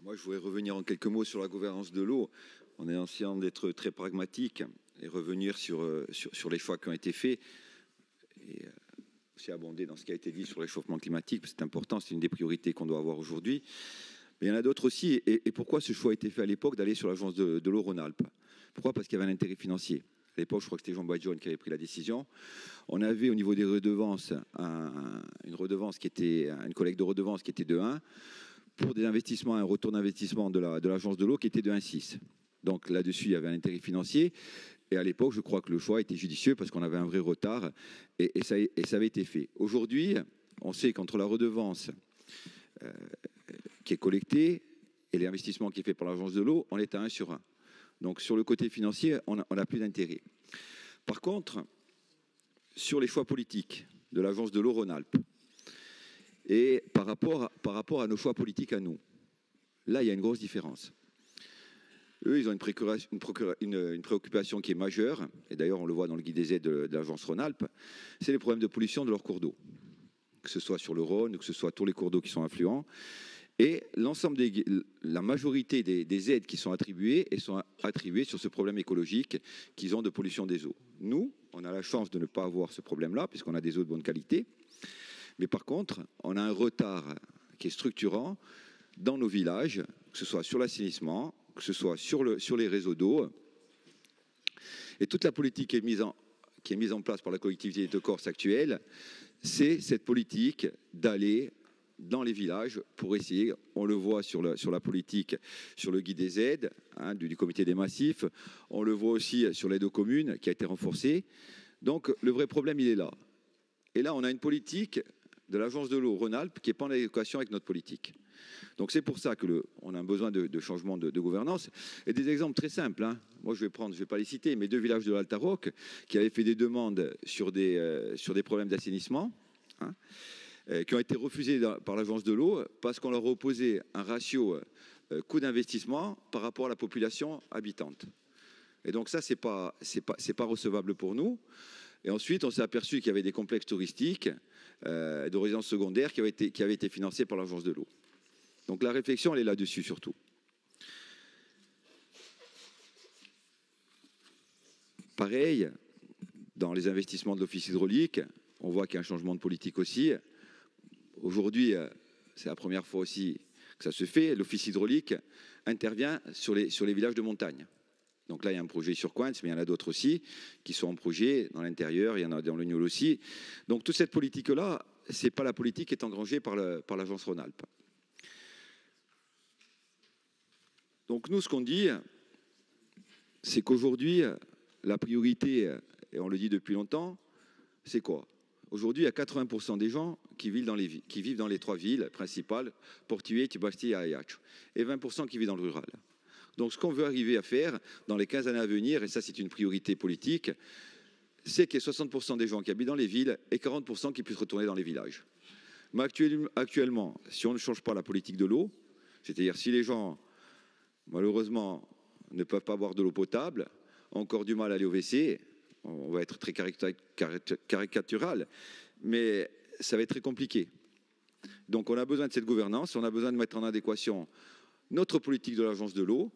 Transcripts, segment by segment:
Moi, je voudrais revenir en quelques mots sur la gouvernance de l'eau, en essayant d'être très pragmatique et revenir sur les choix qui ont été faits et aussi abonder dans ce qui a été dit sur le réchauffement climatique, parce que c'est important, c'est une des priorités qu'on doit avoir aujourd'hui. Mais il y en a d'autres aussi. Et pourquoi ce choix a été fait à l'époque d'aller sur l'agence de l'eau Rhône-Alpes? Pourquoi? Parce qu'il y avait un intérêt financier. À l'époque, je crois que c'était Jean Boisjon qui avait pris la décision. On avait au niveau des redevances une collecte de redevances qui était de 1, pour des investissements, un retour d'investissement de l'agence de l'eau qui était de 1,6. Donc là-dessus, il y avait un intérêt financier. Et à l'époque, je crois que le choix était judicieux parce qu'on avait un vrai retard et ça avait été fait. Aujourd'hui, on sait qu'entre la redevance qui est collectée et l'investissement qui est fait par l'agence de l'eau, on est à 1 sur 1. Donc sur le côté financier, on n'a plus d'intérêt. Par contre, sur les choix politiques de l'agence de l'eau Rhône-Alpes, et par rapport à nos choix politiques à nous, là, il y a une grosse différence. Eux, ils ont une préoccupation qui est majeure, et d'ailleurs, on le voit dans le guide des aides de l'agence Rhône-Alpes, c'est les problèmes de pollution de leurs cours d'eau, que ce soit sur le Rhône, que ce soit tous les cours d'eau qui sont affluents. Et la majorité des aides qui sont attribuées sur ce problème écologique qu'ils ont de pollution des eaux. Nous, on a la chance de ne pas avoir ce problème-là, puisqu'on a des eaux de bonne qualité. Mais par contre, on a un retard qui est structurant dans nos villages, que ce soit sur l'assainissement, que ce soit sur les réseaux d'eau. Et toute la politique qui est mise en place par la collectivité de Corse actuelle, c'est cette politique d'aller dans les villages pour essayer, on le voit sur la politique, sur le guide des aides du comité des massifs, on le voit aussi sur l'aide aux communes qui a été renforcée. Donc le vrai problème, il est là. Et là, on a une politique de l'agence de l'eau Rhône-Alpes qui n'est pas en adéquation avec notre politique. Donc c'est pour ça qu'on a besoin de changement de gouvernance. Et des exemples très simples. Moi, je vais pas les citer, mais 2 villages de l'Altaroc qui avaient fait des demandes sur des problèmes d'assainissement, qui ont été refusés par l'agence de l'eau parce qu'on leur a opposé un ratio coût d'investissement par rapport à la population habitante. Et donc ça, c'est pas recevable pour nous. Et ensuite, on s'est aperçu qu'il y avait des complexes touristiques de résidences secondaires qui avaient été financés par l'agence de l'eau. Donc la réflexion, elle est là-dessus surtout. Pareil, dans les investissements de l'office hydraulique, on voit qu'il y a un changement de politique aussi. Aujourd'hui, c'est la première fois aussi que ça se fait. L'office hydraulique intervient sur les villages de montagne. Donc là, il y a un projet sur Coins, mais il y en a d'autres aussi qui sont en projet dans l'intérieur, il y en a dans le Niol aussi. Donc toute cette politique-là, ce n'est pas la politique qui est engrangée par l'agence Rhône-Alpes. Donc nous, ce qu'on dit, c'est qu'aujourd'hui, la priorité, et on le dit depuis longtemps, c'est quoi? Aujourd'hui, il y a 80% des gens qui vivent dans les 3 villes principales, Portugues, Bastille et Ajaccio, et 20% qui vivent dans le rural. Donc ce qu'on veut arriver à faire dans les 15 années à venir, et ça c'est une priorité politique, c'est qu'il y ait 60% des gens qui habitent dans les villes et 40% qui puissent retourner dans les villages. Mais actuellement, si on ne change pas la politique de l'eau, c'est-à-dire si les gens, malheureusement, ne peuvent pas boire de l'eau potable, ont encore du mal à aller au WC, on va être très caricatural, mais ça va être très compliqué. Donc on a besoin de cette gouvernance, on a besoin de mettre en adéquation notre politique de l'agence de l'eau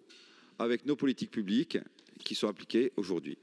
avec nos politiques publiques qui sont appliquées aujourd'hui.